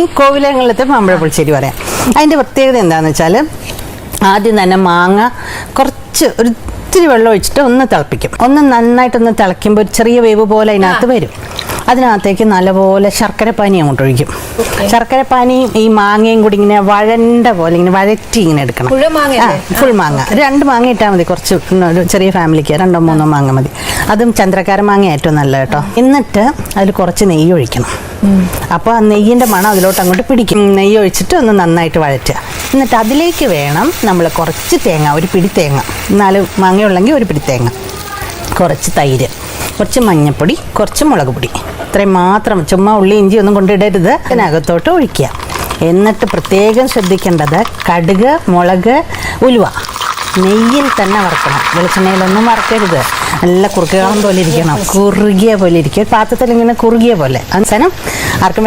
ഈ കോവിലങ്ങളിലത്തെ മാമ്പഴ പുളിശ്ശേരി പറയാം. അതിൻ്റെ പ്രത്യേകത എന്താണെന്ന് വെച്ചാൽ ആദ്യം തന്നെ മാങ്ങ ഒരു ഇത്തിരി വെള്ളം ഒഴിച്ചിട്ട് ഒന്ന് തിളപ്പിക്കും. നന്നായിട്ടൊന്ന് തിളയ്ക്കുമ്പോൾ ഒരു ചെറിയ വേവ് പോലെ അതിനകത്ത് വരും. അതിനകത്തേക്ക് നല്ലപോലെ ശർക്കരപ്പാനി അങ്ങോട്ട് ഒഴിക്കും. ശർക്കരപ്പാനിയും ഈ മാങ്ങയും കൂടി ഇങ്ങനെ വഴണ്ട പോലെ ഇങ്ങനെ വഴറ്റി ഇങ്ങനെ എടുക്കണം. ഫുൾ മാങ്ങ 2 മാങ്ങ ഇട്ടാൽ മതി. കുറച്ച് ഒരു ചെറിയ ഫാമിലിക്ക് 2-3 മാങ്ങ മതി. അതും ചന്ദ്രക്കാര മാങ്ങ ഏറ്റവും നല്ല കേട്ടോ. എന്നിട്ട് അതിൽ കുറച്ച് നെയ്യ് ഒഴിക്കണം. അപ്പോൾ ആ നെയ്യിൻ്റെ മണം അതിലോട്ട് അങ്ങോട്ട് പിടിക്കും. നെയ്യ് ഒഴിച്ചിട്ട് ഒന്ന് നന്നായിട്ട് വഴറ്റുക. എന്നിട്ട് അതിലേക്ക് വേണം നമ്മൾ കുറച്ച് തേങ്ങ, ഒരു പിടി തേങ്ങ, 4 മാങ്ങയുള്ളെങ്കിൽ ഒരു പിടി തേങ്ങ, കുറച്ച് തൈര്, കുറച്ച് മഞ്ഞൾപ്പൊടി, കുറച്ച് മുളക് പൊടി, ഇത്രയും മാത്രം. ചുമ്മാ ഉള്ളി ഇഞ്ചി ഒന്നും കൊണ്ടിടരുത്. അതിനകത്തോട്ട് ഒഴിക്കുക. എന്നിട്ട് പ്രത്യേകം ശ്രദ്ധിക്കേണ്ടത് കടുക്, മുളക്, ഉലുവ നെയ്യിൽ തന്നെ വറുക്കണം. വെളിച്ചെണ്ണയിലൊന്നും വറുക്കരുത്. നല്ല കുറുക്കുകാളം പോലെ ഇരിക്കണം. കുറുകിയ പോലെ ഇരിക്കും. പാത്രത്തിൽ ഇങ്ങനെ കുറുകിയ പോലെ. അവസാനം ആർക്കും